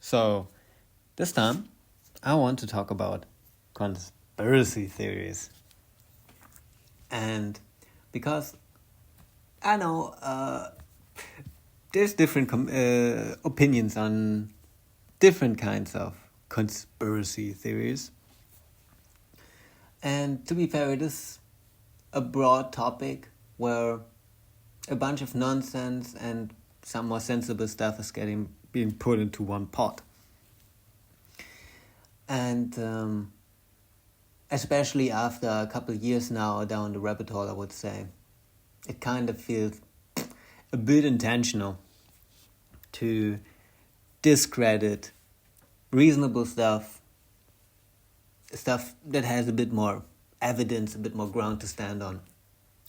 So, this time, I want to talk about conspiracy theories. And because I know there's different opinions on different kinds of conspiracy theories. And to be fair, it is a broad topic where a bunch of nonsense and some more sensible stuff is being put into one pot. And especially after a couple of years now down the rabbit hole, I would say, it kind of feels a bit intentional to discredit reasonable stuff that has a bit more evidence, a bit more ground to stand on,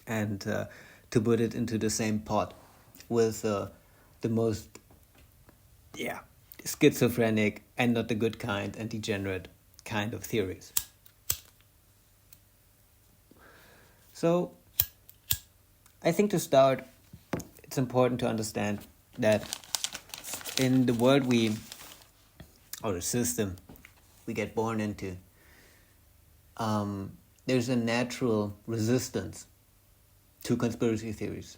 and to put it into the same pot with the most, schizophrenic and not the good kind and degenerate kind of theories. So, I think to start, it's important to understand that in the world or the system we get born into, there's a natural resistance to conspiracy theories.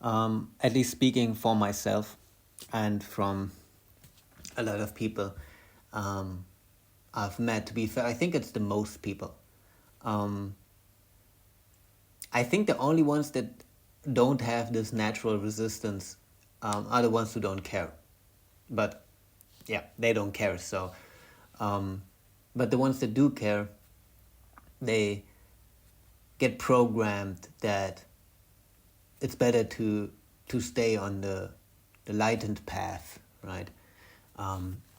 At least speaking for myself and from a lot of people I've met, to be fair, I think it's the most people. I think the only ones that don't have this natural resistance are the ones who don't care. But they don't care. So, but the ones that do care, they get programmed that it's better to stay on the lightened path, right?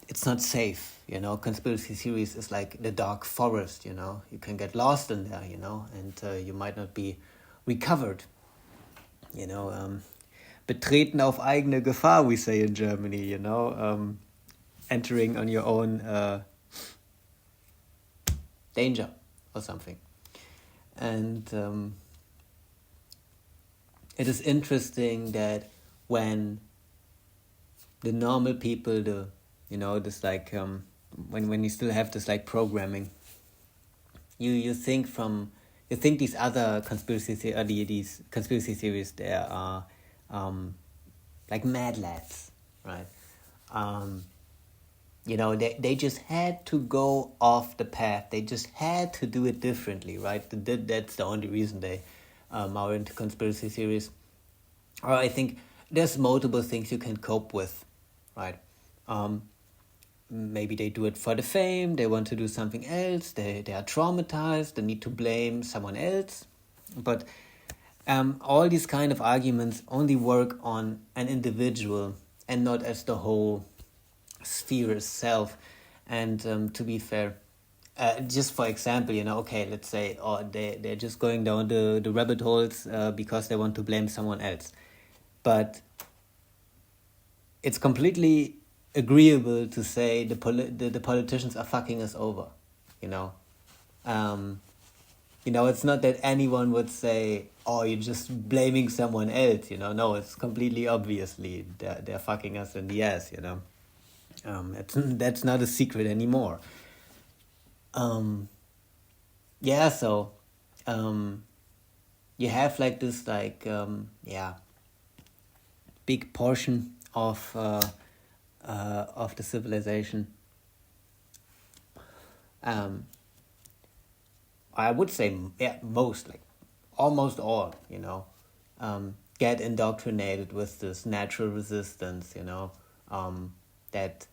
It's not safe, Conspiracy theories is like the dark forest, You can get lost in there, and you might not be recovered, Betreten auf eigene Gefahr, we say in Germany, entering on your own danger or something. And it is interesting that when the normal people, when you still have this like programming, you think these other conspiracy theories, they are like mad lads, right? They just had to go off the path. They just had to do it differently, right? That's the only reason they are into conspiracy theories. Or I think there's multiple things you can cope with, right? Maybe they do it for the fame, they want to do something else, they are traumatized, they need to blame someone else. But all these kind of arguments only work on an individual and not as the whole sphere itself. And to be fair, just for example, let's say they're just going down the rabbit holes because they want to blame someone else. But it's completely agreeable to say the politicians are fucking us over, it's not that anyone would say, oh, you're just blaming someone else, no, it's completely obviously they're fucking us in the ass, that's not a secret anymore. So you have like this big portion of the civilization. I would say most, like almost all, get indoctrinated with this natural resistance, that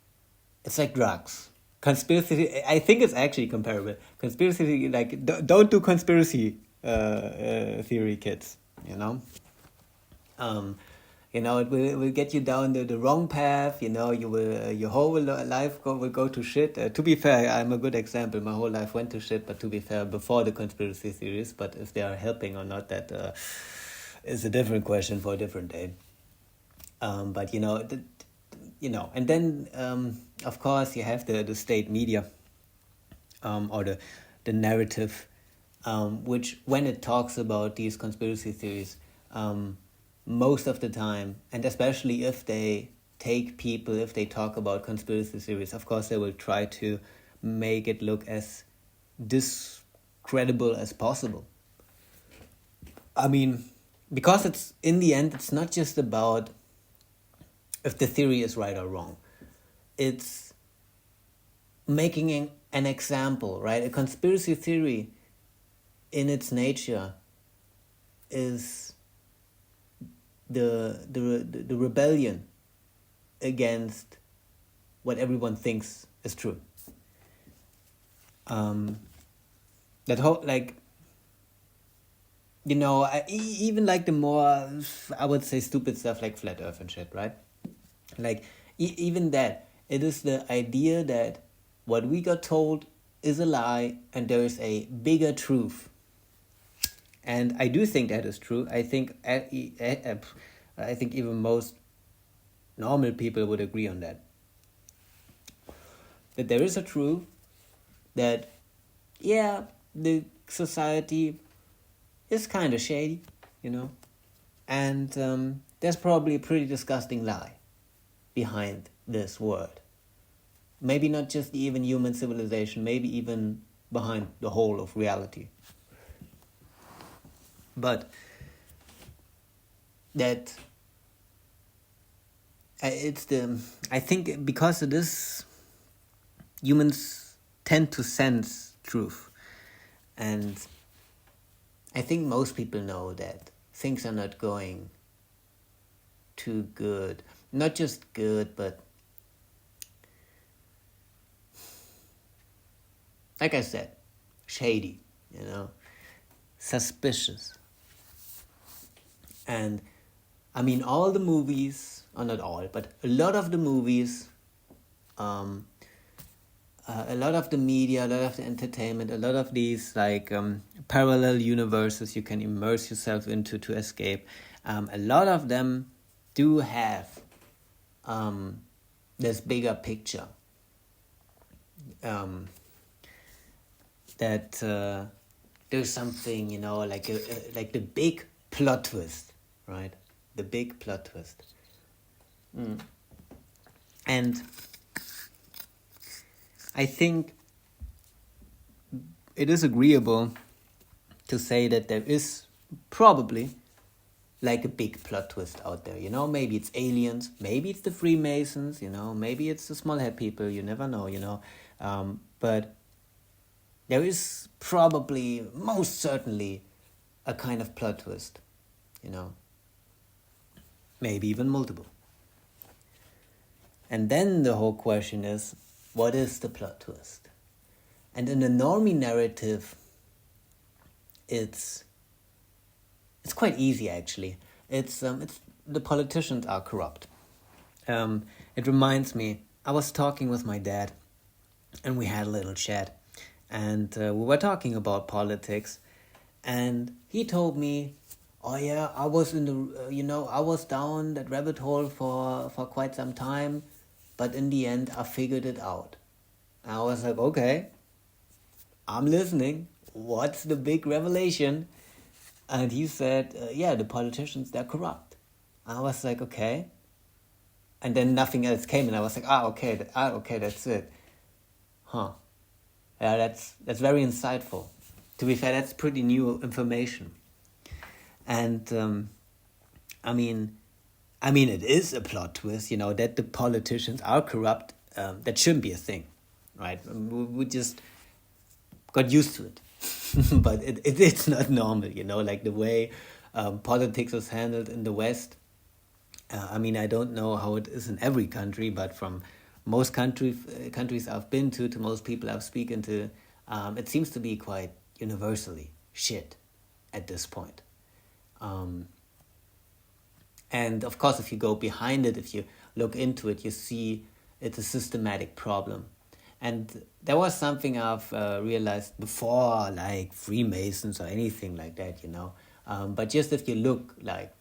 it's like drugs. Conspiracy, I think it's actually comparable. Conspiracy, like, don't do conspiracy theory, kids, it will get you down the wrong path, you will, your whole life will go to shit. To be fair, I'm a good example. My whole life went to shit, but to be fair, before the conspiracy theories. But if they are helping or not, that is a different question for a different day. But, and then, of course, you have the state media, or the narrative, which, when it talks about these conspiracy theories, most of the time, and especially if they take people if they talk about conspiracy theories. Of course, they will try to make it look as discredible as possible. I mean, because it's in the end, it's not just about if the theory is right or wrong. It's making an example, right? A conspiracy theory in its nature is the rebellion against what everyone thinks is true. That whole, like, you know, even like the more, I would say, stupid stuff like flat earth and shit, right? Like, even that, it is the idea that what we got told is a lie and there is a bigger truth. And I do think that is true. I think even most normal people would agree on that. That there is a truth that, yeah, the society is kind of shady, you know, and there's probably a pretty disgusting lie behind this world. Maybe not just even human civilization, maybe even behind the whole of reality. But that I think because it is, humans tend to sense truth. And I think most people know that things are not going too good. Not just good, but like I said, shady, you know, suspicious. And I mean, all the movies, or not all, but a lot of the movies, a lot of the media, a lot of the entertainment, a lot of these like parallel universes you can immerse yourself into to escape, a lot of them do have this bigger picture. That there's something, you know, like the big plot twist, right? The big plot twist. And I think it is agreeable to say that there is probably like a big plot twist out there, you know? Maybe it's aliens, maybe it's the Freemasons, you know? Maybe it's the small head people, you never know, you know? But there is probably, most certainly, a kind of plot twist, you know? Maybe even multiple. And then the whole question is, what is the plot twist? And in the normie narrative, it's quite easy actually. It's the politicians are corrupt. It reminds me, I was talking with my dad, and we had a little chat, and we were talking about politics, and he told me, oh yeah, I was in the I was down that rabbit hole for quite some time, but in the end I figured it out. And I was like, okay, I'm listening. What's the big revelation? And he said, yeah, the politicians, they're corrupt. And I was like, okay. And then nothing else came, and I was like, okay, that's it. Huh. Yeah, that's very insightful. To be fair, that's pretty new information. And I mean, it is a plot twist, you know, that the politicians are corrupt. That shouldn't be a thing, right? We just got used to it. But it's not normal, you know, like the way politics is handled in the West. I don't know how it is in every country, but from most countries I've been to most people I've spoken to, it seems to be quite universally shit at this point. And of course, if you go behind it, if you look into it, you see it's a systematic problem. And there was something I've realized before, like Freemasons or anything like that, you know. But just if you look like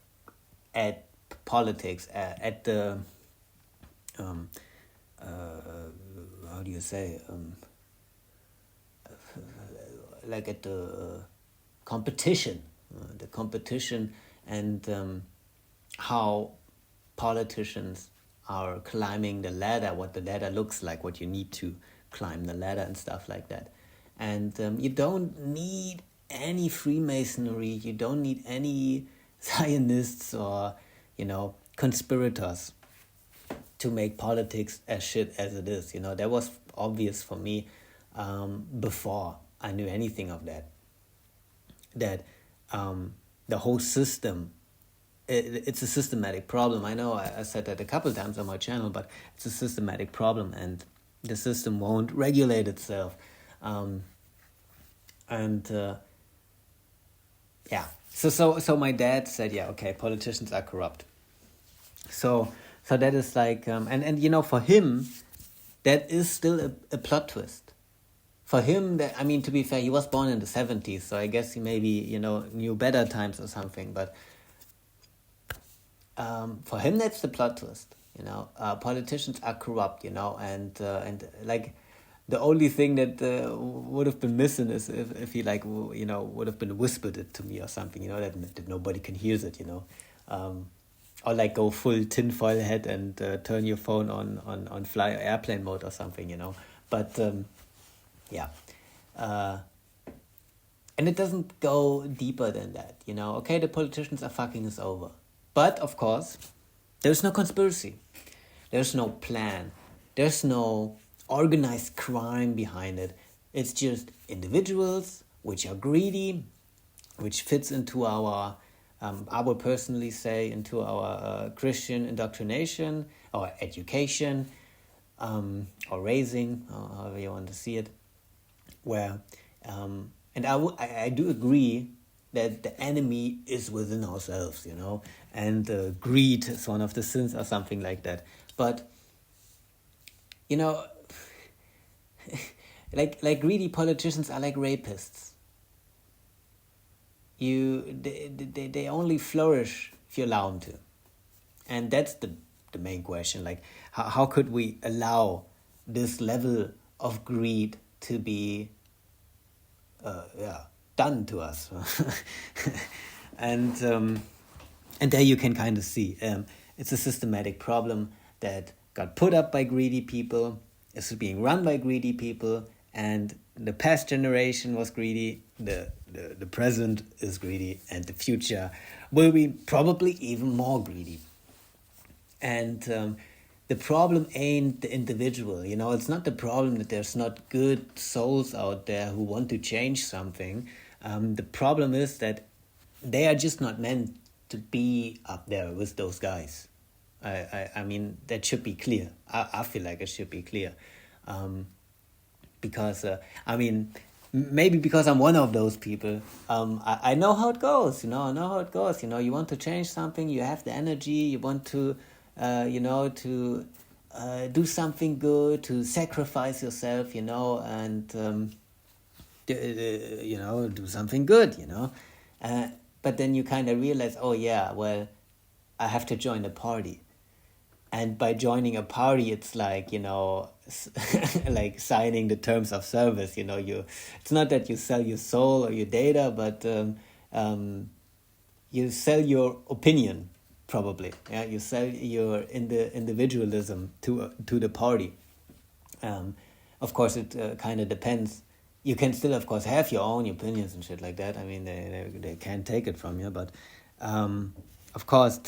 at politics, at the how do you say, like at the competition, and how politicians are climbing the ladder, what the ladder looks like, what you need to climb the ladder and stuff like that. And you don't need any Freemasonry, you don't need any Zionists or, conspirators to make politics as shit as it is. That was obvious for me before I knew anything of that. That the whole system, it's a systematic problem. I know I said that a couple times on my channel, but it's a systematic problem, and the system won't regulate itself. So my dad said, yeah, okay, politicians are corrupt. So that is like, and for him, that is still a plot twist. For him, to be fair, he was born in the 70s, so I guess he maybe, knew better times or something, but for him, that's the plot twist, politicians are corrupt, and like, the only thing that would have been missing is if he would have been whispered it to me or something, that nobody can hear it, or like go full tinfoil head and turn your phone on fly airplane mode or something, but yeah. And it doesn't go deeper than that, okay, the politicians are fucking us over, but of course there's no conspiracy, there's no plan, there's no organized crime behind it. It's just individuals which are greedy, which fits into our I would personally say into our Christian indoctrination or education, or raising, or however you want to see it, where and I do agree that the enemy is within ourselves, and greed is one of the sins or something like that, but like greedy politicians are like rapists. They only flourish if you allow them to, and that's the main question. Like, how could we allow this level of greed to be done to us? and there you can kind of see it's a systematic problem that got put up by greedy people. It's being run by greedy people, and the past generation was greedy, the present is greedy, and the future will be probably even more greedy. And the problem ain't the individual, it's not the problem that there's not good souls out there who want to change something. The problem is that they are just not meant to be up there with those guys. I mean, that should be clear. I feel like it should be clear. Because, maybe because I'm one of those people, I know how it goes, I know how it goes. You want to change something, you have the energy, you want to, to do something good, to sacrifice yourself, and, do something good, but then you kind of realize, oh yeah, well, I have to join a party. And by joining a party, it's like, like signing the terms of service, it's not that you sell your soul or your data, but you sell your opinion, probably. Yeah, you sell your individualism to the party. Of course, it kind of depends. You can still, of course, have your own opinions and shit like that. I mean, they can't take it from you, but of course,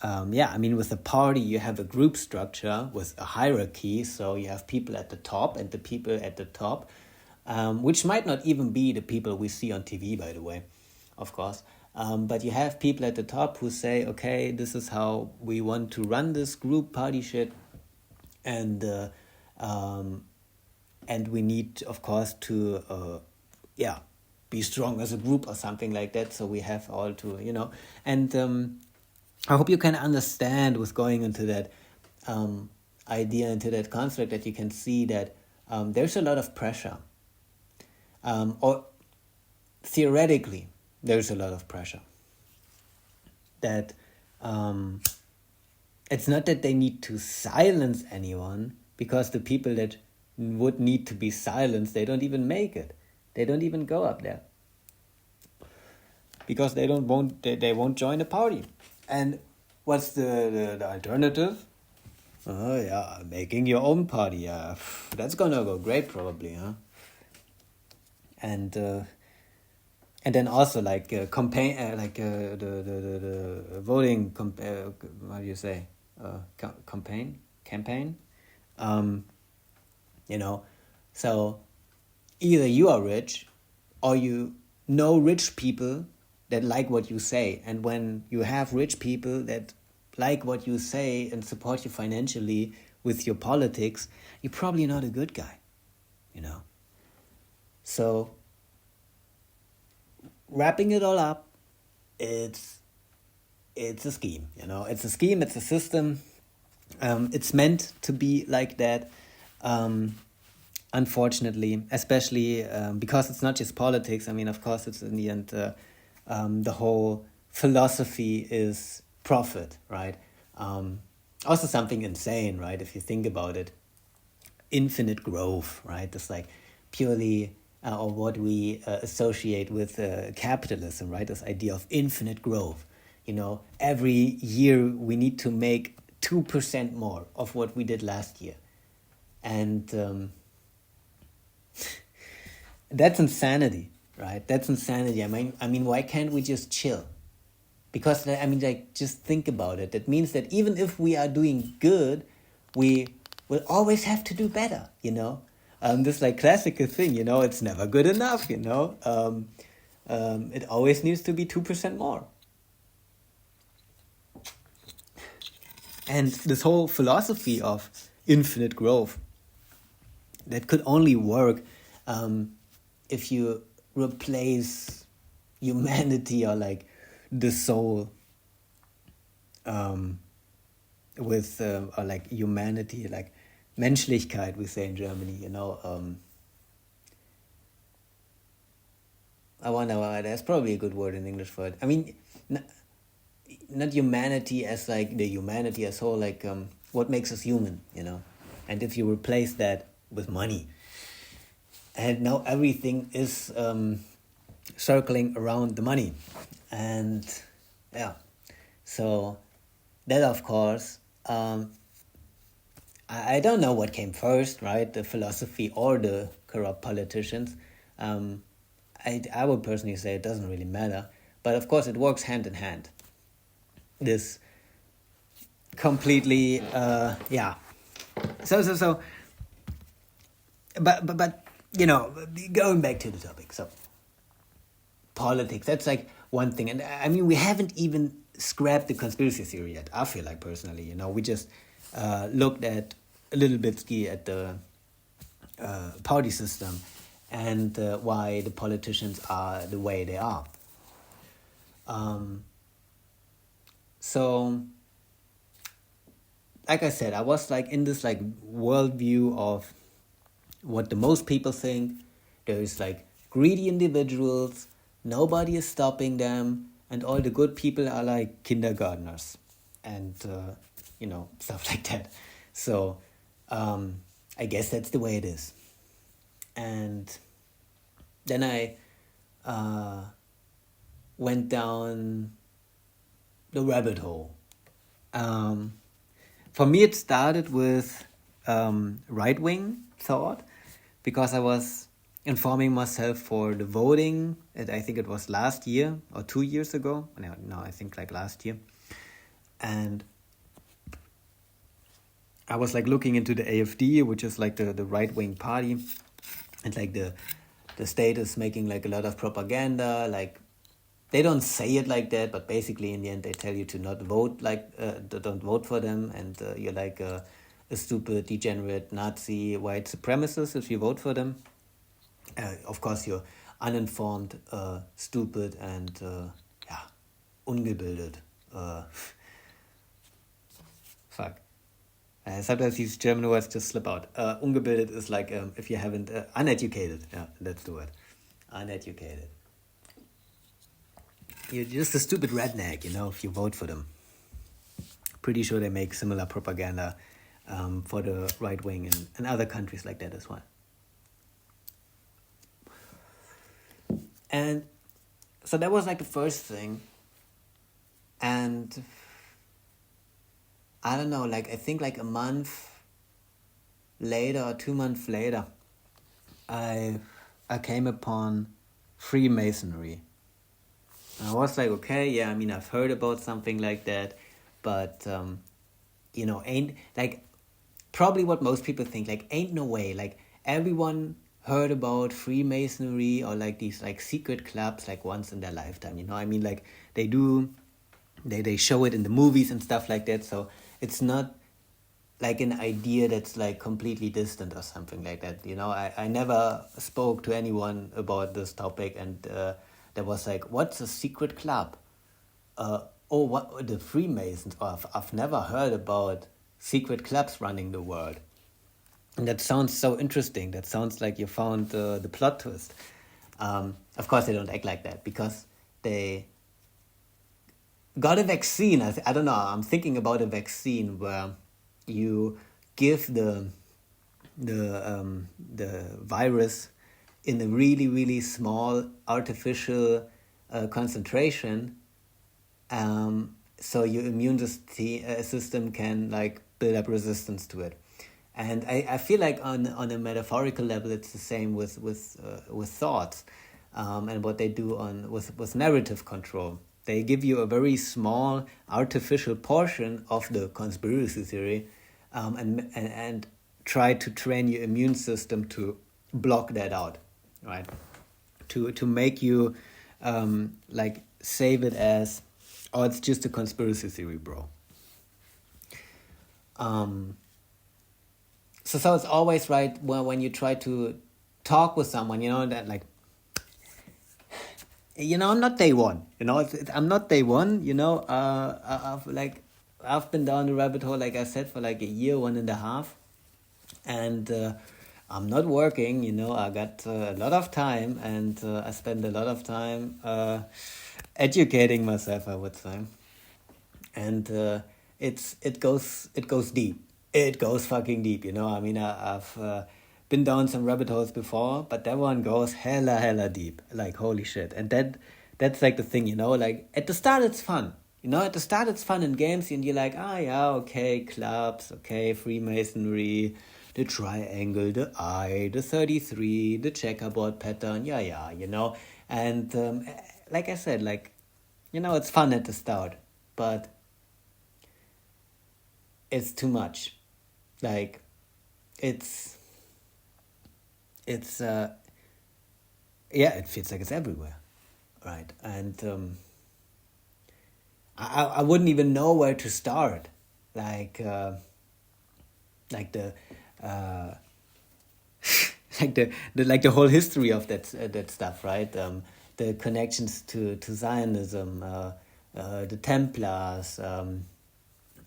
with the party, you have a group structure with a hierarchy. So you have people at the top, and the people at the top, which might not even be the people we see on TV, by the way, of course. But you have people at the top who say, okay, this is how we want to run this group party shit. And we need, of course, to, be strong as a group or something like that. So we have all to, and I hope you can understand with going into that idea, into that construct, that you can see that there's a lot of pressure. Or theoretically, there's a lot of pressure. That it's not that they need to silence anyone, because the people that would need to be silenced, they don't even make it. They don't even go up there. Because they won't join the party. And what's the alternative? Oh yeah, making your own party. Yeah, that's gonna go great probably, huh? And uh, and then also like campaign, the voting. What do you say? Campaign. Um, you know, so either you are rich, or you know rich people that like what you say, and when you have rich people that like what you say and support you financially with your politics, you're probably not a good guy, you know. So wrapping it all up, it's it's a scheme, you know. It's a scheme. It's a system. It's meant to be like that. Um, Unfortunately, especially because it's not just politics. I mean, of course, it's in the end the whole philosophy is profit, right? Also, something insane, right? If you think about it, infinite growth, right? It's like purely or what we associate with capitalism, right? This idea of infinite growth. You know, every year we need to make 2% more of what we did last year. And that's insanity, right? That's insanity. I mean, why can't we just chill? Because I mean, like, just think about it. That means that even if we are doing good, we will always have to do better. You know, this like classical thing. You know, it's never good enough. You know, it always needs to be 2% more. And this whole philosophy of infinite growth, that could only work um, if you replace humanity or like the soul um, with or like humanity, like Menschlichkeit, we say in Germany. You know, I wonder why. That's probably a good word in English for it. I mean, not humanity as like the humanity as whole, like what makes us human. You know, and if you replace that with money, and now everything is circling around the money, and yeah, so that of course I don't know what came first, right? The philosophy or the corrupt politicians. Um, I would personally say it doesn't really matter, but of course it works hand in hand. This completely, yeah. So, but you know, going back to the topic. So politics, that's like one thing, and I mean we haven't even scrapped the conspiracy theory yet. I feel like personally, you know, we just looked at a little bit at the party system and why the politicians are the way they are. Um, so, like I said, I was like in this like worldview of what the most people think. There's like greedy individuals, nobody is stopping them, and all the good people are like kindergartners and, you know, stuff like that. So, I guess that's the way it is. And then I went down the rabbit hole. Um, for me, it started with right wing thought because I was informing myself for the voting. I think it was last year or 2 years ago. No, I think like last year. And I was like looking into the AfD, which is like the right wing party, and like the state is making like a lot of propaganda. Like they don't say it like that, but basically in the end they tell you to not vote, like don't vote for them, and you're like a stupid, degenerate Nazi white supremacist if you vote for them. Of course, you're uninformed, stupid, and yeah, ungebildet. Fuck. Sometimes these German words just slip out. Ungebildet is like if you haven't uneducated. Yeah, that's the word. Uneducated. You're just a stupid redneck, you know, if you vote for them. Pretty sure they make similar propaganda for the right wing and other countries like that as well. And so that was like the first thing. And I don't know, like I think like a month later or 2 months later, I I came upon Freemasonry. I was like, okay, yeah, I mean, I've heard about something like that, but ain't like probably what most people think. Like, ain't no way. Like, everyone heard about Freemasonry or like these like secret clubs like once in their lifetime. I mean, like they do, they show it in the movies and stuff like that. So it's not like an idea that's like completely distant or something like that. I never spoke to anyone about this topic, and there was like, what's a secret club? Oh, what the Freemasons? Oh, I've never heard about secret clubs running the world. And that sounds so interesting. That sounds like you found the plot twist. Of course, they don't act like that because they got a vaccine. I don't know. I'm thinking about a vaccine where you give the virus in a really really small artificial concentration, so your immune system can like build up resistance to it. And I feel like on a metaphorical level it's the same with thoughts, and what they do with narrative control. They give you a very small artificial portion of the conspiracy theory, and try to train your immune system to block that out, right? To make you like save it as, oh, it's just a conspiracy theory, bro. So it's always right when you try to talk with someone, that like, I'm not day one, I'm not day one, I've been down the rabbit hole, like I said, for like a year, 1.5, and I'm not working, I got a lot of time, and I spend a lot of time educating myself, I would say. And it goes deep. It goes fucking deep, I mean, I've been down some rabbit holes before, but that one goes hella deep, like holy shit. And that's like the thing, like at the start it's fun. At the start it's fun in games, and you're like, yeah, okay, clubs, okay, Freemasonry, the triangle, the eye, the 33, the checkerboard pattern, yeah, and like I said, like, it's fun at the start, but it's too much. Like, it's yeah, it feels like it's everywhere, right? And I wouldn't even know where to start, like the like the whole history of that stuff, right? The connections to Zionism, the Templars,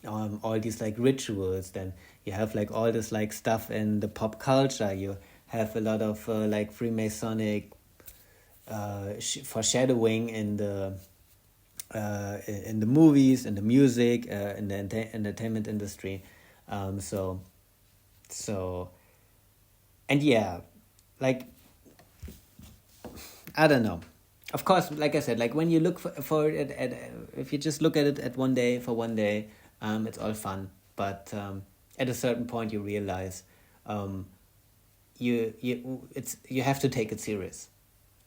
all these like rituals. Then you have like all this like stuff in the pop culture. You have a lot of like Freemasonic foreshadowing in the movies, in the music, in the entertainment industry. So and yeah, like, I don't know. Of course, like I said, like when you look for it if you just look at it at one day, it's all fun. But at a certain point, you realize you have to take it serious.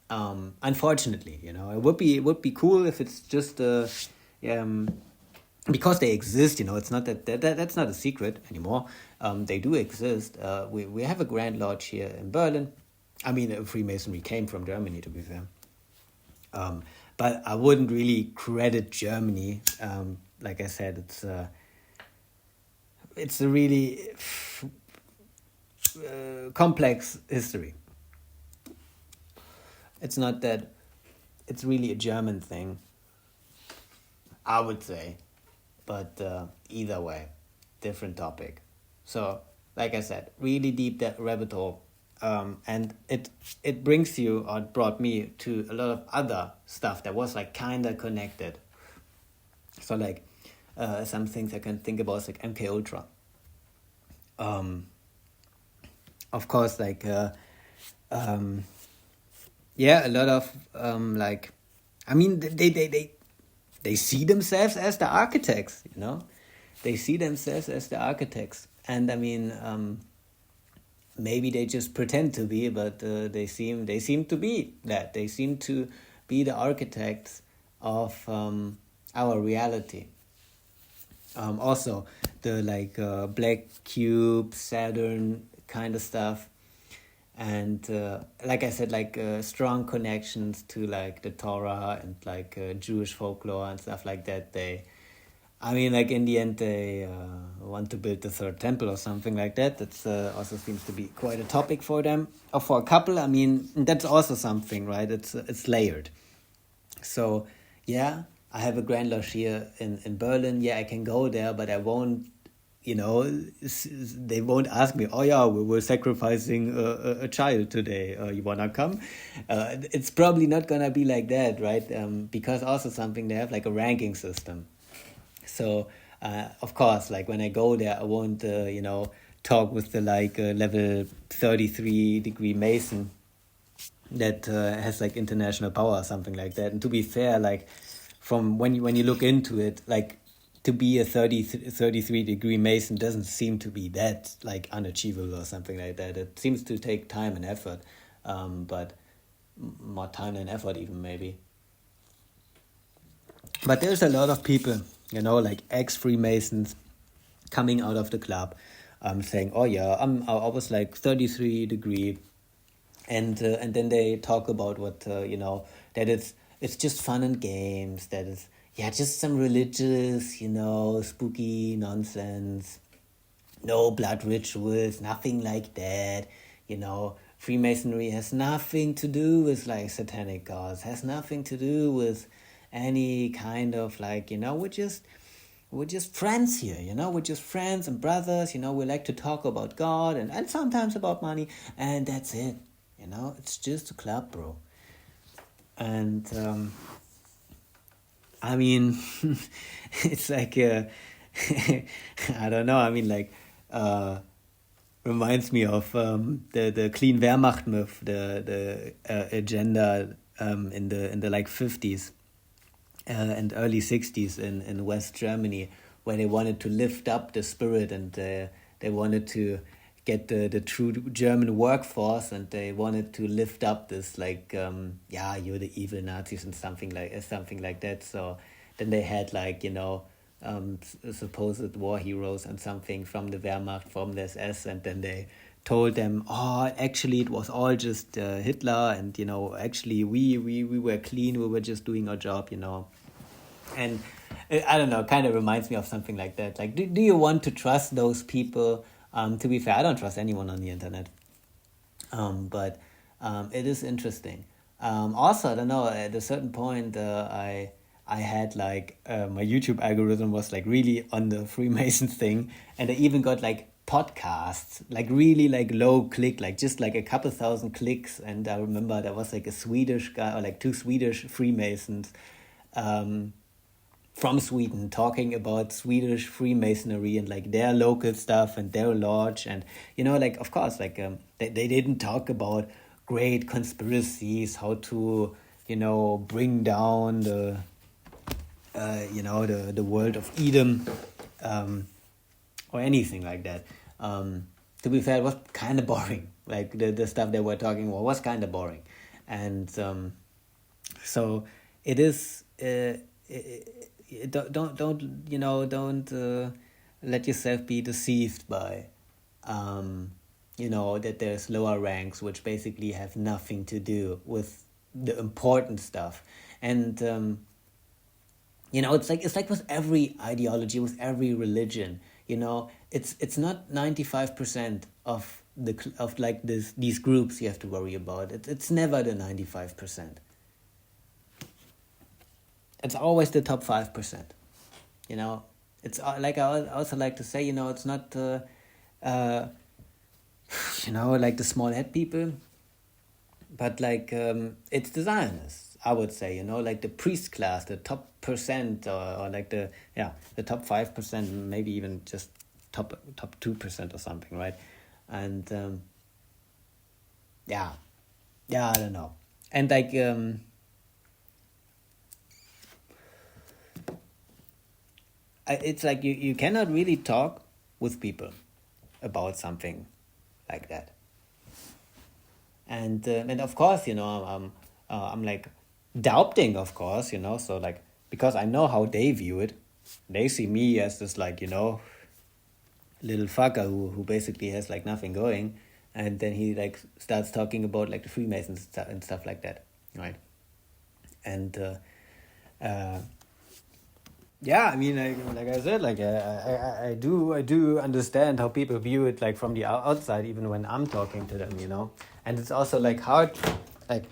Unfortunately, it would be cool if it's just because they exist. It's not that's not a secret anymore. They do exist. We have a Grand Lodge here in Berlin. I mean, Freemasonry came from Germany, to be fair. But I wouldn't really credit Germany. Like I said, it's a really complex history. It's not that it's really a German thing, I would say. But either way, different topic. So, like I said, really deep that rabbit hole. And it brings you, or it brought me to a lot of other stuff that was like kinda connected. So like some things I can think about is like MK Ultra. Of course, like yeah, a lot of like, I mean, they see themselves as the architects, they see themselves as the architects. And I mean, maybe they just pretend to be, but they seem to be that. They seem to be the architects of our reality. Also, the like black cube, Saturn kind of stuff, and like I said, like strong connections to like the Torah and like Jewish folklore and stuff like that. I mean, like in the end, they want to build the third temple or something like that. That's also seems to be quite a topic for them or for a couple. I mean, that's also something, right? It's layered. So, yeah, I have a Grand Lodge here in Berlin. Yeah, I can go there, but I won't. You know, they won't ask me. Oh yeah, we're sacrificing a child today. You wanna come? It's probably not gonna be like that, right? Because also something they have like a ranking system. So of course, like when I go there, I won't talk with the like level 33-degree Mason that has like international power or something like that. And to be fair, like from when you look into it, like to be a 33-degree Mason doesn't seem to be that like unachievable or something like that. It seems to take time and effort, but more time than effort even maybe. But there's a lot of people, like ex-Freemasons coming out of the club, saying, "Oh yeah, I was like 33-degree," and then they talk about what that it's just fun and games. That is just some religious spooky nonsense. No blood rituals, nothing like that. Freemasonry has nothing to do with like satanic gods. Has nothing to do with any kind of like we're just friends here, we're just friends and brothers, we like to talk about God and sometimes about money, and that's it, it's just a club, bro. And I mean, it's like I don't know, I mean, like reminds me of the clean Wehrmacht myth, the agenda in the like 50s and early 60s in West Germany, where they wanted to lift up the spirit, and they wanted to get the true German workforce, and they wanted to lift up this like you're the evil Nazis and something like that. So then they had like supposed war heroes and something from the Wehrmacht, from the SS, and then they told them, oh, actually it was all just Hitler, and actually we were clean, we were just doing our job, and I don't know, kind of reminds me of something like that. Like, do you want to trust those people? To be fair, I don't trust anyone on the internet, but it is interesting. Also, I don't know, at a certain point I had like my YouTube algorithm was like really on the Freemason thing, and I even got like podcasts, like really like low click, like just like a couple thousand clicks. And I remember there was like a Swedish guy, or like two Swedish Freemasons from Sweden, talking about Swedish Freemasonry and like their local stuff and their lodge. And like, of course, like they didn't talk about great conspiracies, how to bring down the the world of Edom, or anything like that. To be fair, it was kind of boring. Like the stuff they were talking about was kind of boring, and so it is. Don't let yourself be deceived by that there's lower ranks which basically have nothing to do with the important stuff. And it's like with every ideology, with every religion, it's not 95% of like these groups you have to worry about. It's never the 95%. It's always the top 5%. It's like I also like to say, it's not like the small head people, but like it's the Zionists, I would say, like the priest class, the top percent, or like the top 5%, maybe even just top 2% or something, right? And I don't know. And like it's like you cannot really talk with people about something like that. And of course, I'm like doubting, of course, so like, because I know how they view it. They see me as this, like, little fucker who basically has like nothing going, and then he like starts talking about like the Freemasons and stuff like that, right? And uh, yeah, I mean, like I said, like I do understand how people view it, like from the outside, even when I'm talking to them, and it's also like hard, like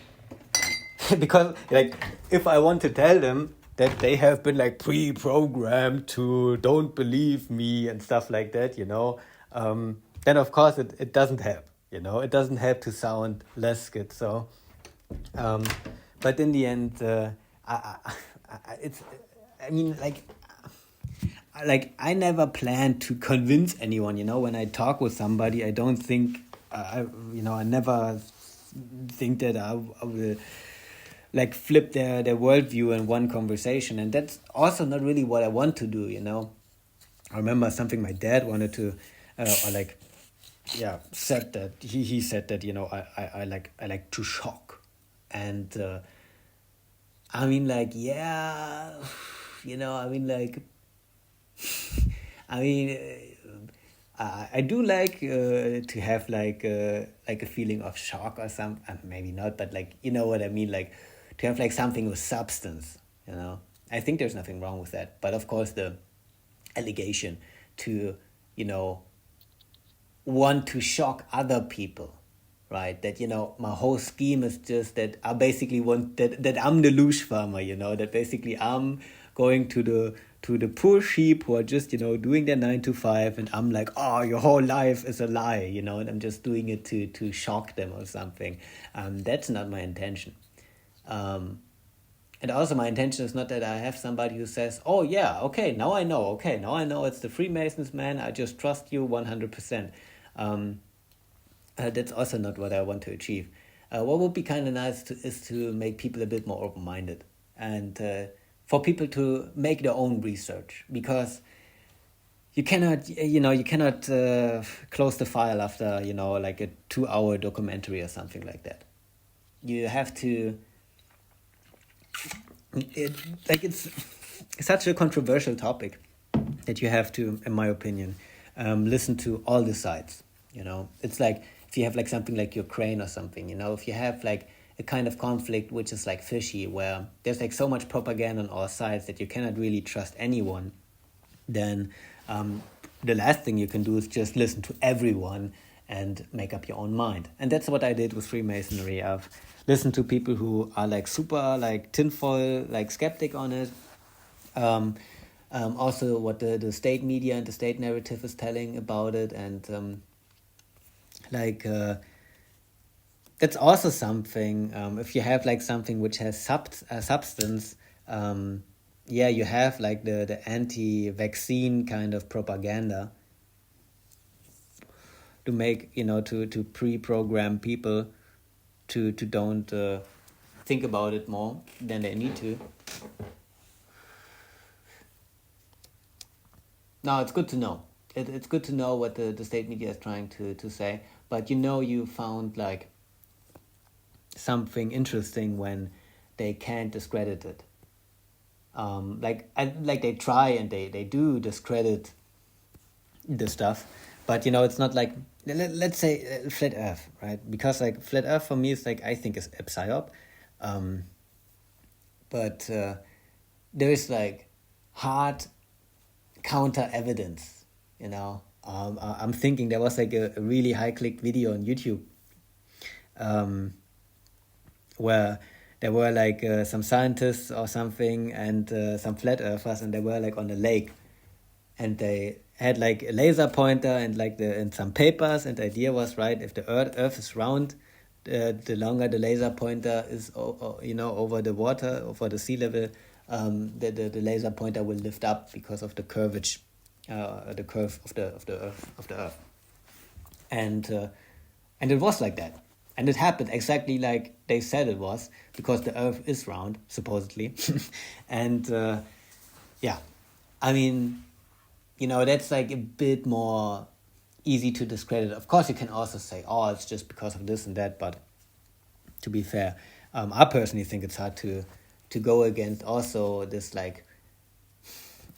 because like if I want to tell them that they have been like pre-programmed to don't believe me and stuff like that, then of course it doesn't help, it doesn't help to sound less schizo. Um, but in the end, it's, I mean, like I never plan to convince anyone. When I talk with somebody, I don't think, I never think that I will like flip their worldview in one conversation, and that's also not really what I want to do. I remember something my dad wanted to, or like, yeah, said that he said that I like to shock, and I mean, like, yeah, I mean, like, I mean, I do like to have like a feeling of shock or some, maybe not, but like, you know what I mean, like to have like something with substance. I think there's nothing wrong with that, but of course the allegation to want to shock other people, right? That my whole scheme is just that I basically want that I'm the luge farmer, that basically I'm going to the poor sheep who are just doing their 9 to 5, and I'm like, oh, your whole life is a lie, and I'm just doing it to shock them or something. That's not my intention. And also my intention is not that I have somebody who says, oh yeah, okay, now I know it's the Freemasons, man, I just trust you 100%. That's also not what I want to achieve. What would be kind of nice is to make people a bit more open-minded, and for people to make their own research, because you cannot close the file after like a 2-hour documentary or something like that. You have to. It's such a controversial topic that you have to, in my opinion, listen to all the sides. It's like if you have like something like Ukraine or something. If you have like a kind of conflict which is like fishy, where there's like so much propaganda on all sides that you cannot really trust anyone, then the last thing you can do is just listen to everyone and make up your own mind. And that's what I did with Freemasonry. I've listened to people who are like super like tinfoil like skeptic on it. Also what the state media and the state narrative is telling about it, and that's also something. If you have like something which has substance, you have like the anti-vaccine kind of propaganda to make to pre-program people to don't think about it more than they need to. Now it's good to know. It's good to know what the state media is trying to say, but you found like something interesting when they can't discredit it. Like they try and they do discredit the stuff, but it's not like, let's say flat Earth, right? Because like flat Earth for me is like, I think is a psyop, but there is like hard counter evidence. I'm thinking there was like a really high clicked video on YouTube, where there were like some scientists or something and some flat earthers, and they were like on a lake, and they had like a laser pointer and like and some papers, and the idea was, right, if the earth is round, the longer the laser pointer is over the water, over the sea level, the laser pointer will lift up because of the curvature, the curve of the earth, and it was like that. And it happened exactly like they said it was, because the earth is round, supposedly. And I mean, that's like a bit more easy to discredit. Of course, you can also say, oh, it's just because of this and that, but to be fair, I personally think it's hard to go against also this, like,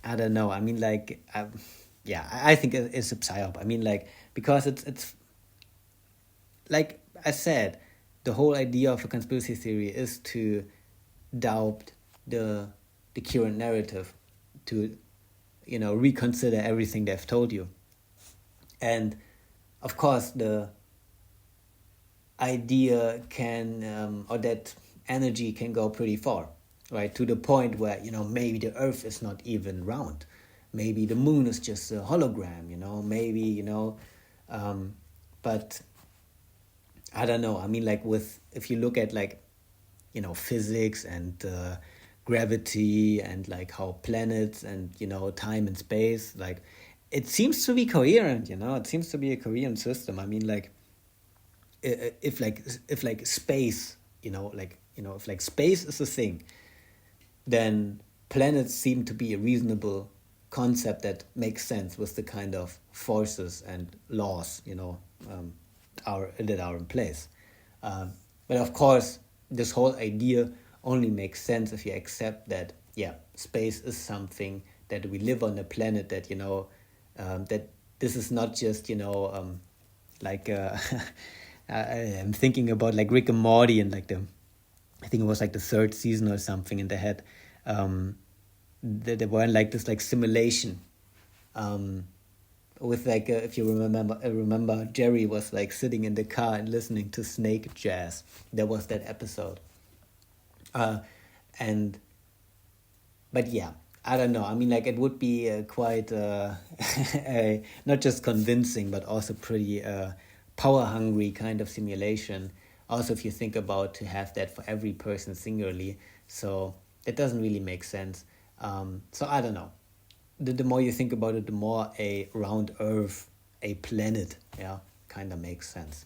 I don't know. I mean, like, yeah, I think it's a psyop. I mean, like, because it's like I said, the whole idea of a conspiracy theory is to doubt the the current narrative, to reconsider everything they've told you, and of course the idea can or that energy can go pretty far, right, to the point where maybe the earth is not even round, maybe the moon is just a hologram, maybe but I don't know. I mean, like, with if you look at, like, physics and gravity and, like, how planets and time and space, like, it seems to be coherent. It seems to be a coherent system. I mean, like, if space, if, like, space is a thing, then planets seem to be a reasonable concept that makes sense with the kind of forces and laws that are in place. But of course, this whole idea only makes sense if you accept that, yeah, space is something, that we live on a planet, that that this is not just like I'm thinking about, like, Rick and Morty, and, like, I think it was like the third season or something, and they had they were in, like, this, like, simulation, with, like, if you remember Jerry was, like, sitting in the car and listening to snake jazz. There was that episode, and but yeah, I don't know. I mean, like, it would be quite not just convincing, but also pretty power hungry kind of simulation. Also, if you think about to have that for every person singularly, so it doesn't really make sense. So I don't know. The more you think about it, the more a round Earth, a planet, yeah, kind of makes sense.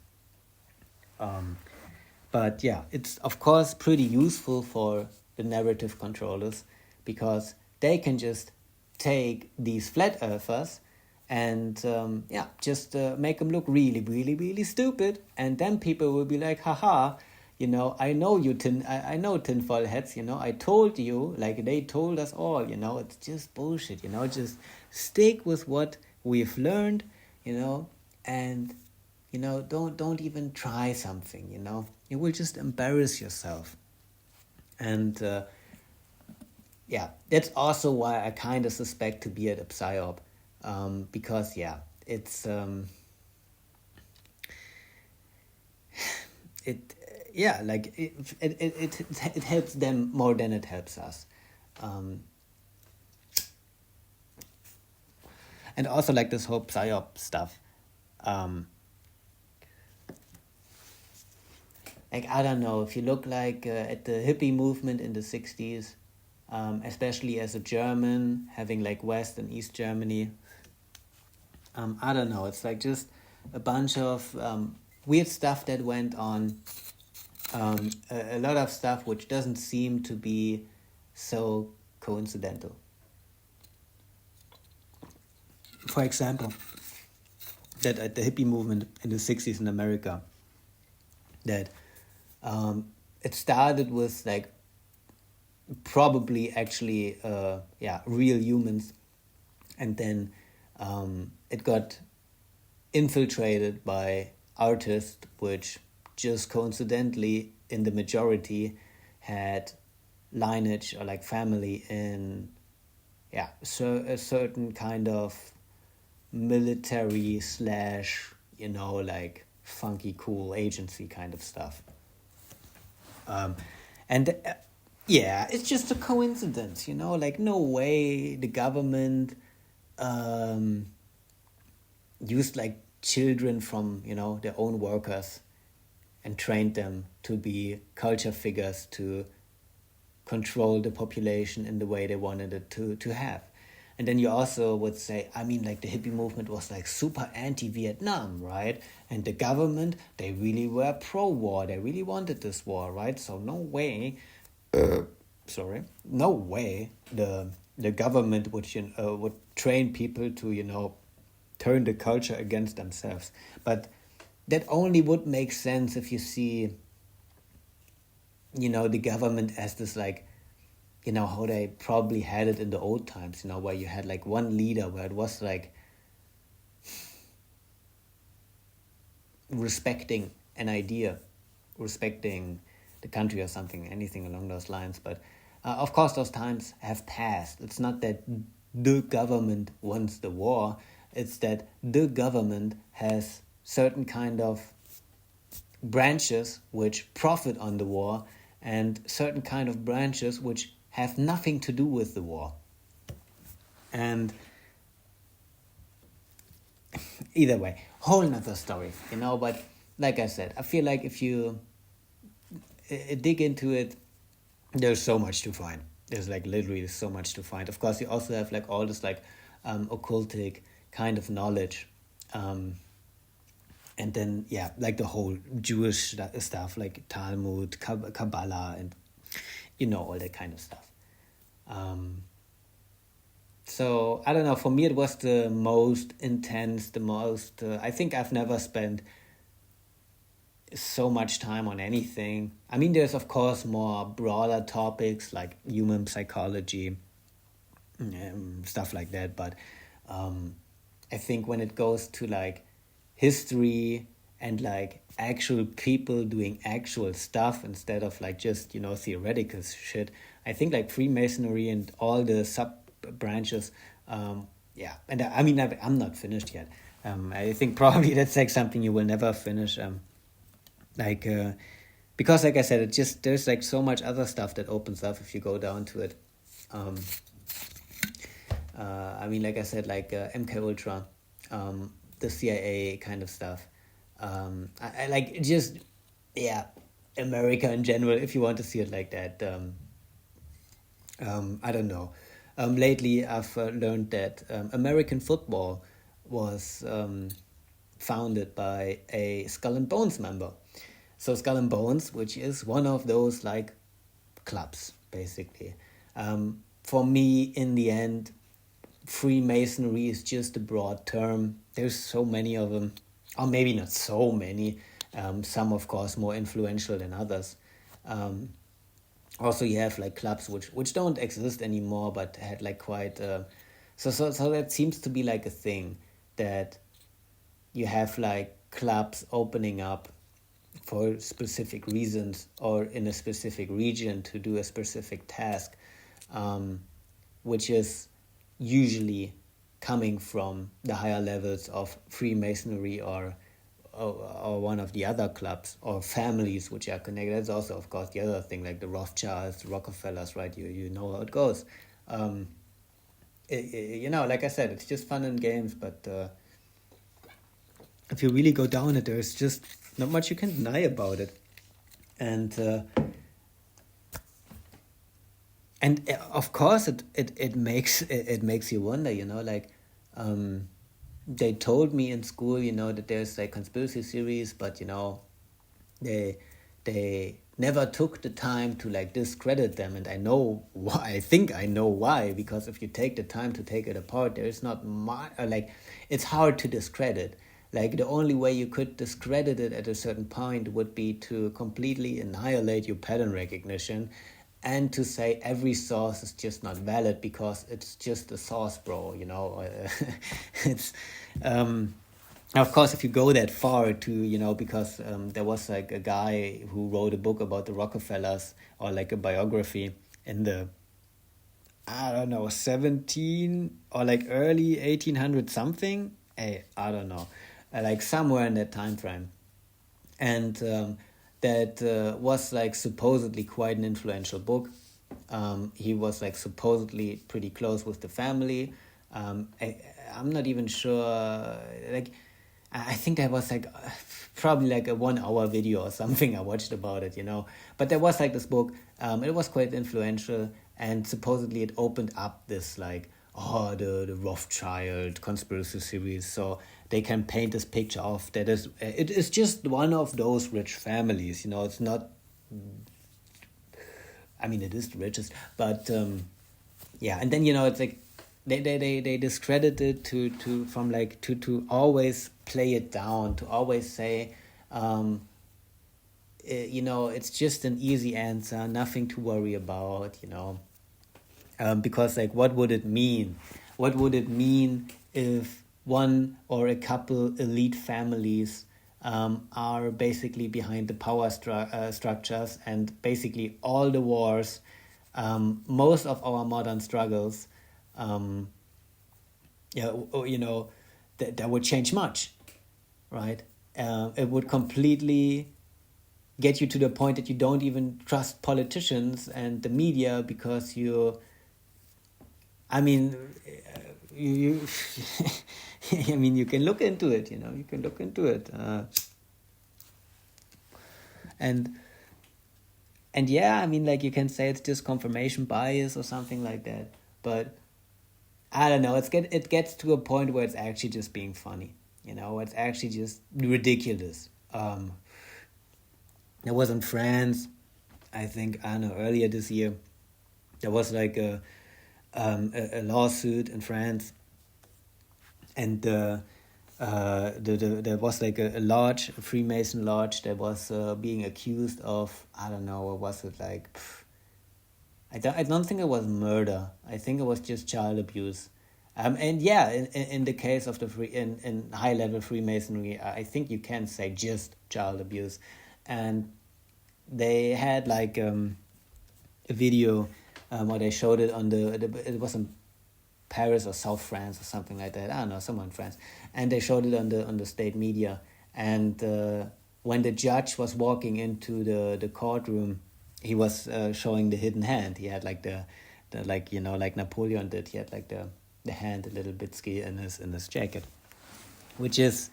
But yeah, it's of course pretty useful for the narrative controllers, because they can just take these flat earthers and yeah, just make them look really, really, really stupid, and then people will be like, haha, I know you I know tinfoil hats, I told you, like they told us all, it's just bullshit, just stick with what we've learned, and don't even try something, you will just embarrass yourself. And yeah, that's also why I kind of suspect to be at a psyop, because yeah, it's it yeah, like it helps them more than it helps us, and also, like, this whole psyop stuff, like, I don't know, if you look, like, at the hippie movement in the 60s, especially as a German, having, like, West and East Germany, I don't know, it's like just a bunch of weird stuff that went on, a lot of stuff which doesn't seem to be so coincidental. For example, that at the hippie movement in the 60s in America, that it started with, like, probably actually real humans, and then it got infiltrated by artists which just coincidentally in the majority had lineage or, like, family in so a certain kind of military slash like funky cool agency kind of stuff, and yeah, it's just a coincidence, like, no way the government used, like, children from their own workers and trained them to be culture figures to control the population in the way they wanted it to have. And then you also would say, I mean, like, the hippie movement was, like, super anti-Vietnam, right? And the government, they really were pro-war. They really wanted this war, right? So no way, no way the the government would train people to, turn the culture against themselves. But that only would make sense if you see, the government as this, like, how they probably had it in the old times, where you had like one leader, where it was like respecting an idea, respecting the country or something, anything along those lines. But of course, those times have passed. It's not that the government wants the war, it's that the government has certain kind of branches which profit on the war, and certain kind of branches which have nothing to do with the war. And either way, whole nother story, but like I said, I feel like if you dig into it, there's so much to find. There's like literally so much to find. Of course, you also have like all this like occultic kind of knowledge. And then, like the whole Jewish stuff, like Talmud, Kabbalah, and, all that kind of stuff. So, I don't know, for me it was the most intense, I think I've never spent so much time on anything. I mean, there's of course more broader topics like human psychology, stuff like that. But I think when it goes to like history and like actual people doing actual stuff instead of like just, theoretical shit, I think like Freemasonry and all the sub branches, and I mean, I'm not finished yet. I think probably that's like something you will never finish. Because like I said, there's like so much other stuff that opens up if you go down to it. I mean, like I said, like MK Ultra, the CIA kind of stuff. I like just, America in general, if you want to see it like that. I don't know. Lately, I've learned that American football was founded by a Skull and Bones member. So Skull and Bones, which is one of those like clubs, basically. For me, in the end, Freemasonry is just a broad term. There's so many of them, or maybe not so many. Some, of course, more influential than others. Also, you have like clubs which don't exist anymore, but had like quite. So that seems to be like a thing, that you have like clubs opening up for specific reasons or in a specific region to do a specific task, which is usually coming from the higher levels of Freemasonry or one of the other clubs or families which are connected. That's also, of course, the other thing, like the Rothschilds, Rockefellers, right? You know how it goes. Like I said, it's just fun and games, but if you really go down it, there's just not much you can deny about it. And of course it makes you wonder, like they told me in school, that there's like conspiracy theories, but they never took the time to like discredit them. And I know why. I think I know why, because if you take the time to take it apart, there is not much, it's hard to discredit. Like the only way you could discredit it at a certain point would be to completely annihilate your pattern recognition and to say every source is just not valid because it's just a source, bro, it's of course, if you go that far to, because there was like a guy who wrote a book about the Rockefellers, or like a biography in the, I don't know, 17 or like early 1800 something. I don't know, like somewhere in that time frame. And that was like supposedly quite an influential book. He was like supposedly pretty close with the family. I'm not even sure, like I think there was like probably like a 1 hour video or something I watched about it, but there was like this book. It was quite influential, and supposedly it opened up this like, the Rothschild conspiracy theories, so they can paint this picture of that it is just one of those rich families, it's not, I mean, it is the richest, but yeah, and then it's like they discredit it to from like to always play it down, to always say, it's just an easy answer, nothing to worry about, because like what would it mean? What would it mean if one or a couple elite families are basically behind the power structures, and basically all the wars, most of our modern struggles, that would change much, right? It would completely get you to the point that you don't even trust politicians and the media, because I mean, you I mean, you can look into it, you can look into it. And yeah, I mean, like, you can say it's just confirmation bias or something like that, but I don't know, it gets to a point where it's actually just being funny, it's actually just ridiculous. There was in France, I think, I don't know, earlier this year, there was like a lawsuit in France, and there was like a lodge, a Freemason lodge, that was being accused of, I don't know, what was it, like, I don't think it was murder. I think it was just child abuse. And yeah, in the case of in high level Freemasonry, I think you can say just child abuse. And they had like a video, or they showed it on it was in Paris or South France or something like that. I don't know, somewhere in France. And they showed it on the state media. And when the judge was walking into the courtroom, he was showing the hidden hand. He had like the like, like Napoleon did. He had like the hand a little bit ski in his jacket, which is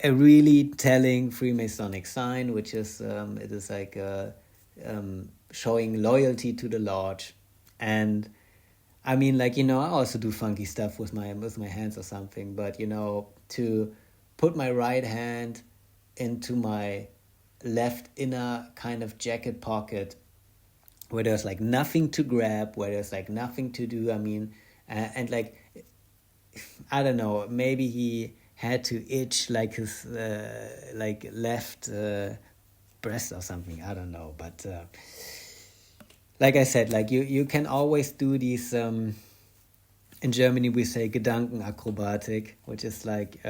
a really telling Freemasonic sign, which is it is like showing loyalty to the lodge. And I mean, like, I also do funky stuff with my hands or something, but to put my right hand into my left inner kind of jacket pocket, where there's like nothing to grab, where there's like nothing to do. I mean, and like, I don't know, maybe he had to itch like his like left breast or something. I don't know, but like I said, like you can always do these. In Germany, we say Gedankenakrobatik, which is like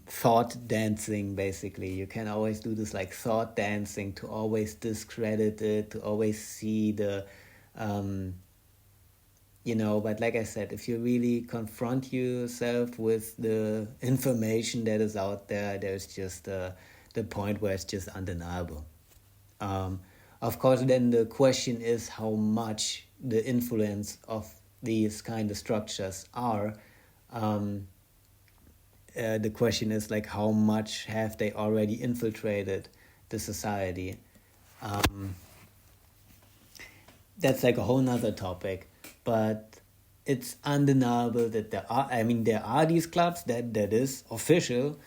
thought dancing. Basically, you can always do this like thought dancing to always discredit it, to always see the but like I said, if you really confront yourself with the information that is out there, there's just the point where it's just undeniable. Of course, then the question is how much the influence of these kind of structures are. The question is like, how much have they already infiltrated the society? That's like a whole nother topic, but it's undeniable that there are these clubs, that is official.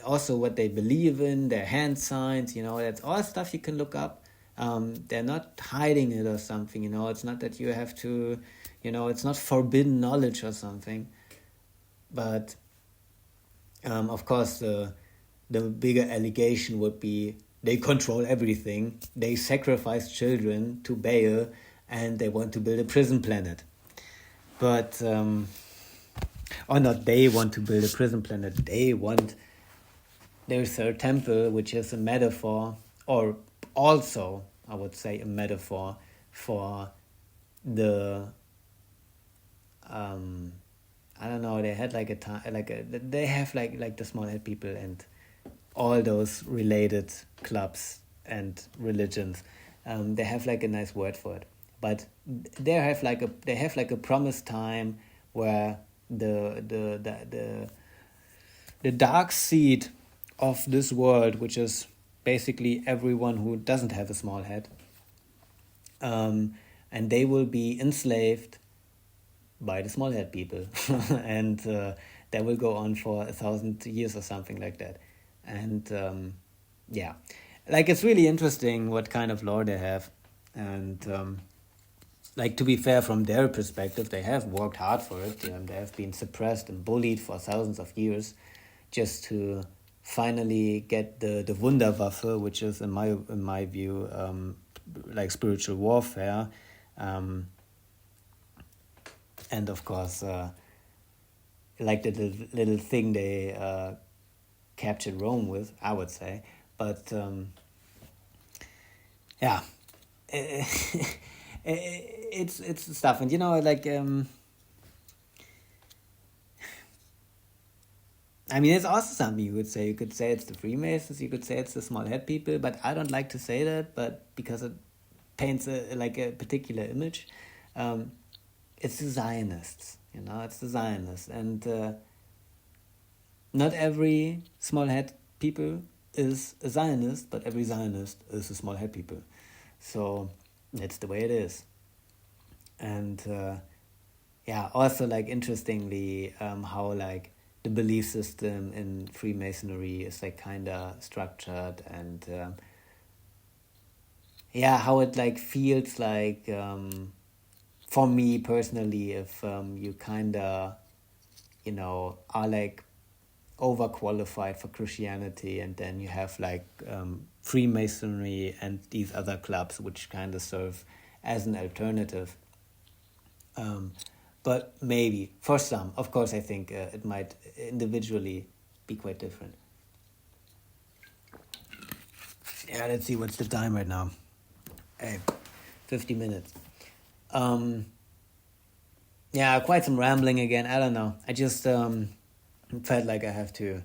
Also what they believe in, their hand signs, that's all stuff you can look up. They're not hiding it or something, it's not that you have to, it's not forbidden knowledge or something. But of course the bigger allegation would be they control everything, they sacrifice children to Baal, and they want to build a prison planet. But or not, they want to build a prison planet, there's a temple, which is a metaphor, or also I would say a metaphor for the I don't know, they had like a time, they have like the small head people and all those related clubs and religions. They have like a nice word for it, but they have like a promised time where the dark seed of this world, which is basically everyone who doesn't have a small head, and they will be enslaved by the small head people, and that will go on for 1,000 years or something like that. And like it's really interesting what kind of law they have, and like, to be fair, from their perspective, they have worked hard for it. They have been suppressed and bullied for thousands of years, just to finally get the Wunderwaffe, which is in my view like spiritual warfare, and of course like the little thing they captured Rome with, I would say, but yeah. It's stuff, and like I mean, it's also something you could say. You could say it's the Freemasons. You could say it's the small head people. But I don't like to say that. But because it paints a particular image, um, it's the Zionists. It's the Zionists, and not every small head people is a Zionist, but every Zionist is a small head people. So that's the way it is. And yeah, also, like, interestingly, how, like, the belief system in Freemasonry is, like, kind of structured, and yeah, how it, like, feels like, for me personally, if you kind of are, like, overqualified for Christianity, and then you have, like, Freemasonry and these other clubs which kind of serve as an alternative. But maybe for some, of course, I think it might individually be quite different. Yeah, let's see, what's the time right now? Hey, 50 minutes. Yeah, quite some rambling again. I don't know. I just felt like I have to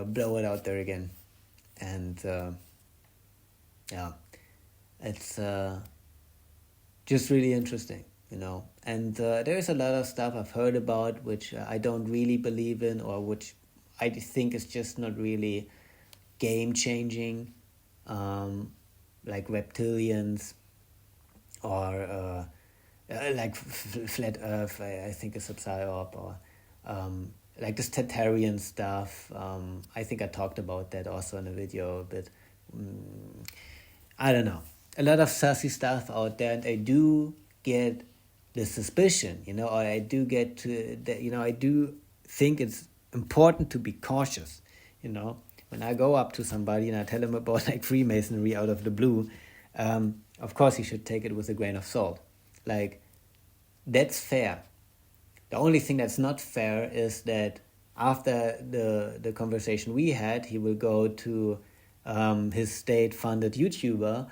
blow it out there again. And yeah, it's just really interesting, And there's a lot of stuff I've heard about which I don't really believe in, or which I think is just not really game-changing, like reptilians, or like flat Earth, I think is a psyop, or like this Tartarian stuff. I think I talked about that also in a video a bit. I don't know. A lot of sassy stuff out there, and I do get the suspicion, or I do get to that, I do think it's important to be cautious, When I go up to somebody and I tell him about, like, Freemasonry out of the blue, of course he should take it with a grain of salt. Like, that's fair. The only thing that's not fair is that after the conversation we had, he will go to his state-funded YouTuber,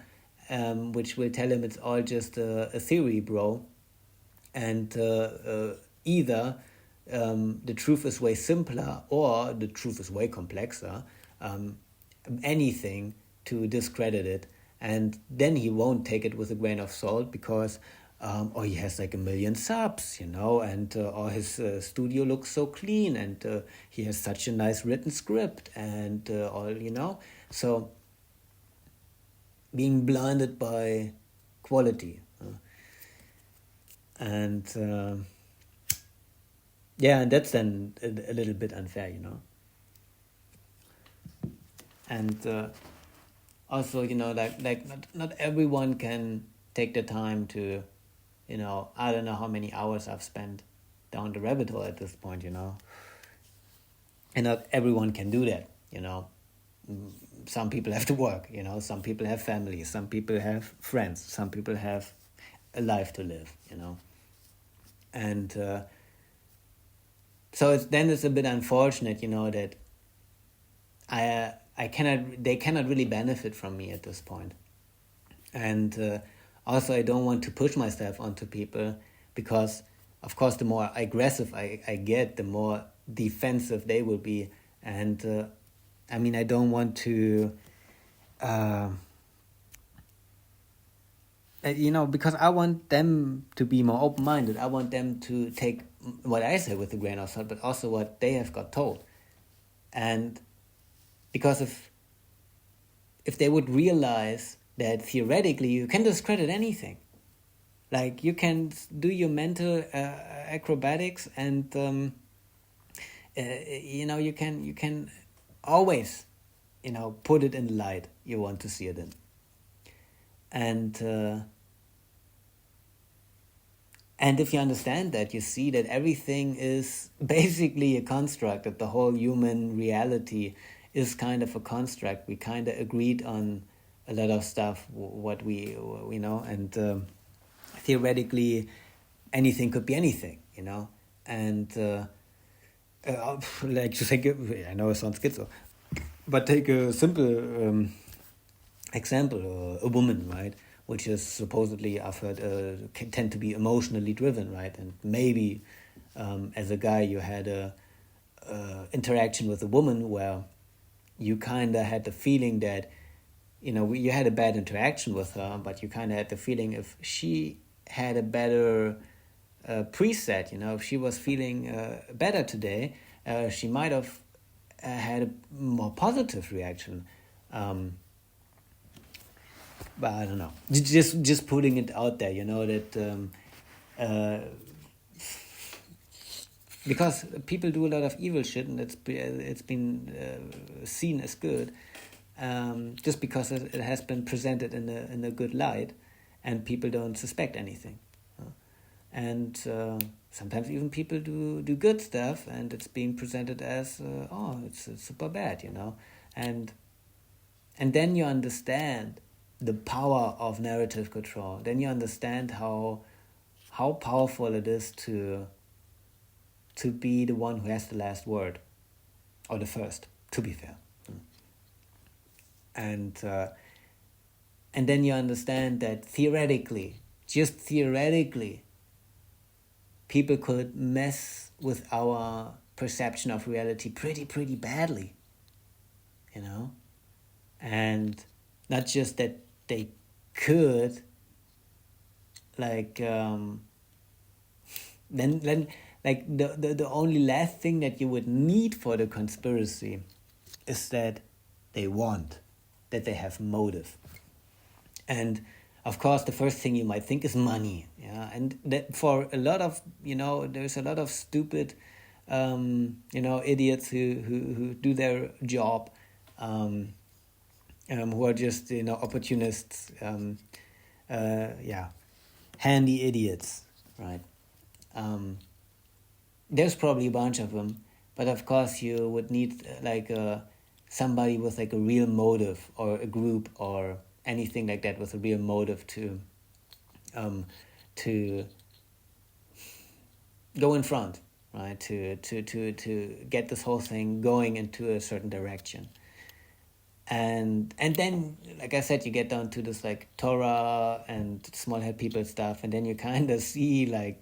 which will tell him it's all just a theory, bro. And either the truth is way simpler, or the truth is way complexer. Anything to discredit it. And then he won't take it with a grain of salt, because or he has like 1 million subs, and or his studio looks so clean, and he has such a nice written script, and all, so being blinded by quality, and yeah, and that's then a little bit unfair, and also, like not everyone can take the time to, I don't know how many hours I've spent down the rabbit hole at this point, and not everyone can do that, Some people have to work, some people have families, some people have friends, some people have a life to live, and so it's a bit unfortunate, that they cannot really benefit from me at this point. And also, I don't want to push myself onto people, because, of course, the more aggressive I get, the more defensive they will be. And I mean, I don't want to, because I want them to be more open-minded. I want them to take what I say with a grain of salt, but also what they have got told. And because if they would realize that theoretically you can discredit anything, like, you can do your mental acrobatics, and you can always put it in light you want to see it in. And if you understand that, you see that everything is basically a construct, that the whole human reality is kind of a construct. We kind of agreed on a lot of stuff, what and theoretically anything could be anything, and like to take I know it sounds schizo, but take a simple example, a woman, right, which is supposedly, I've heard, can tend to be emotionally driven, right? And maybe as a guy you had a interaction with a woman where you kind of had the feeling that, you had a bad interaction with her, but you kind of had the feeling if she had a better preset, if she was feeling better today, she might have had a more positive reaction. But I don't know. Just putting it out there, that because people do a lot of evil shit, and it's been seen as good, just because it has been presented in a good light, and people don't suspect anything. And sometimes even people do good stuff, and it's being presented as it's super bad, and then you understand the power of narrative control. Then you understand how powerful it is to be the one who has the last word, or the first, to be fair. And then you understand that just theoretically, people could mess with our perception of reality pretty badly, and not just that they could, like then like the only last thing that you would need for the conspiracy is that they have motive. And of course the first thing you might think is money, and that for a lot of there's a lot of stupid idiots who do their job, who are just opportunists, handy idiots, right? There's probably a bunch of them, but of course you would need somebody with like a real motive, or a group, or anything like that with a real motive to go in front, right? To get this whole thing going into a certain direction. And then, like I said, you get down to this like Torah and small head people stuff, and then you kind of see they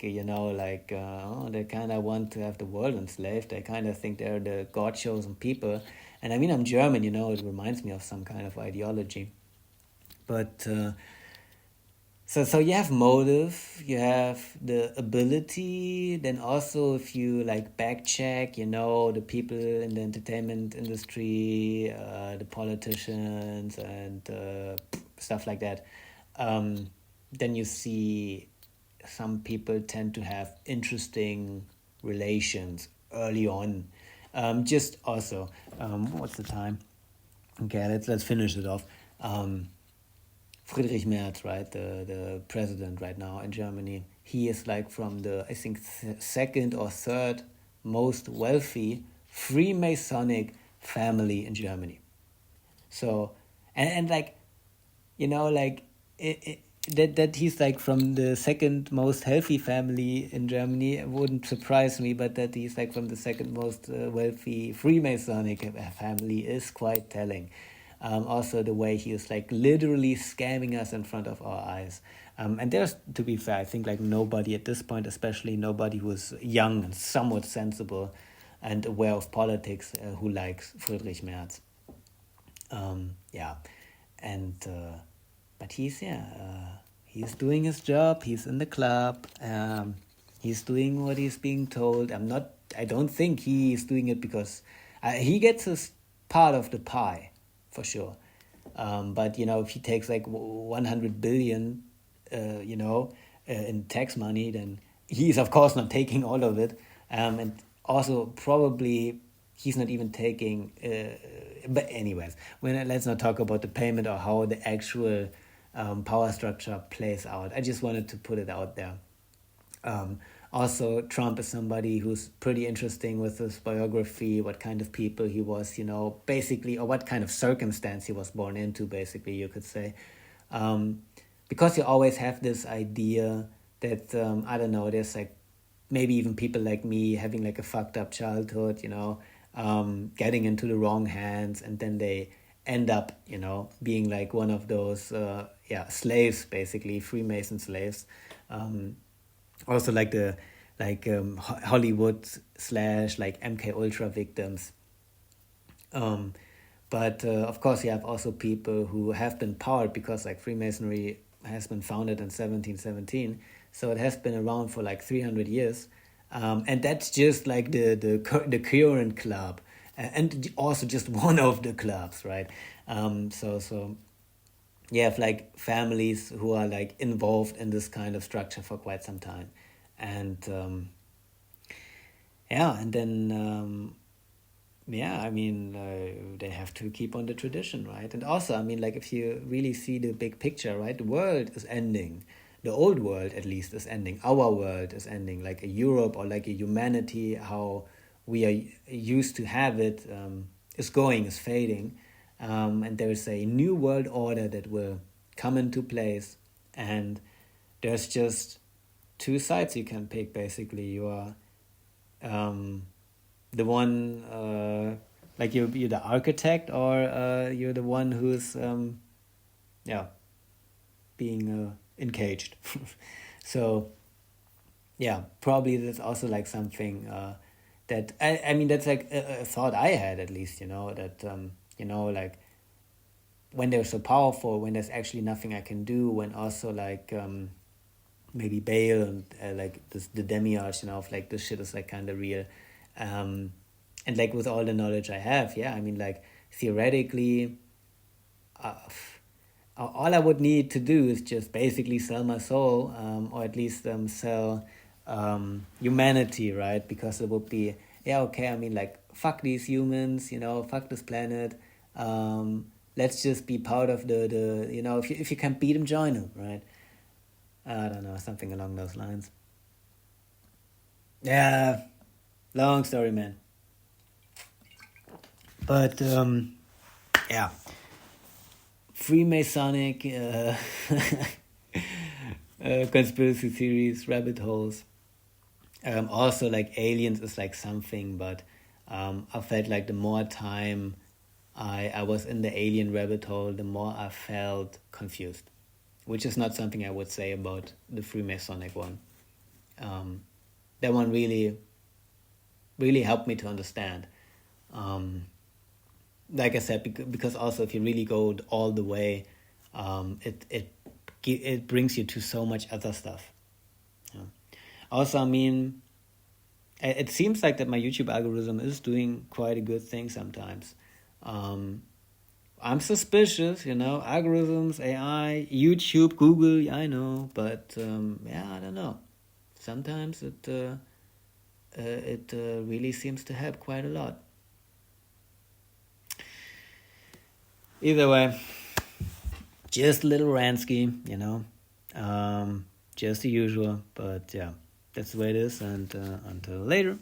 kind of want to have the world enslaved. They kind of think they're the God-chosen people. And I mean, I'm German, it reminds me of some kind of ideology. But so you have motive, you have the ability, then also if you back check, the people in the entertainment industry, the politicians and stuff like that, then you see some people tend to have interesting relations early on. Just also, what's the time? Okay, let's finish it off. Friedrich Merz, right, the president right now in Germany, he is from the, I think, second or third most wealthy Freemasonic family in Germany. So, that he's from the second most healthy family in Germany, it wouldn't surprise me, but that he's from the second most wealthy Freemasonic family is quite telling. Also the way he is literally scamming us in front of our eyes. And there's, to be fair, I think nobody at this point, especially nobody who is young and somewhat sensible and aware of politics, who likes Friedrich Merz. But he's doing his job. He's in the club. He's doing what he's being told. I don't think he's doing it because he gets his part of the pie, for sure. But if he takes 100 billion, in tax money, then he's of course not taking all of it. And also probably he's not even taking but anyways, let's not talk about the payment or how the actual power structure plays out. I just wanted to put it out there. Also, Trump is somebody who's pretty interesting with his biography, what kind of people he was, basically, or what kind of circumstance he was born into, basically, you could say. Because you always have this idea that, I don't know, there's like maybe even people like me having like a fucked up childhood, getting into the wrong hands, and then they end up, being like one of those, slaves, basically, Freemason slaves. Also like the Hollywood / like MK Ultra victims. But of course you have also people who have been powered, because like Freemasonry has been founded in 1717, so it has been around for like 300 years. And that's just like the current club, and also just one of the clubs, right? So you have like families who are like involved in this kind of structure for quite some time, and and then they have to keep on the tradition, right? And also, I mean, like, if you really see the big picture, right, the world is ending. The old world, at least, is ending. Our world is ending. Like a Europe or like a humanity, how we are used to have it, is fading. And there is a new world order that will come into place. And there's just two sides you can pick, basically. You are the one, like you're the architect, or you're the one who's being encaged. So probably that's also like something that I mean, that's like a thought I had, at least, that like, when they're so powerful, when there's actually nothing I can do, when also like maybe Baal and like the demiurge, of like this shit is like kind of real. And like with all the knowledge I have, I mean, like, theoretically, all I would need to do is just basically sell my soul, or at least sell humanity, right? Because it would be, okay, I mean, like, fuck these humans, fuck this planet. Let's just be part of the if you can beat them, join them, right? I don't know, something along those lines. Yeah, long story, man. But Freemasonic conspiracy theories, rabbit holes. Also, like, aliens is like something, but I felt like the more time I was in the alien rabbit hole, the more I felt confused, which is not something I would say about the Freemasonic one. That one really, really helped me to understand. Like I said, because also, if you really go all the way, it brings you to so much other stuff. Also, I mean, it seems like that my YouTube algorithm is doing quite a good thing sometimes. I'm suspicious, algorithms, AI, YouTube, Google, I know, but I don't know. Sometimes it really seems to help quite a lot. Either way, just a little Ransky, just the usual, but that's the way it is, and until later.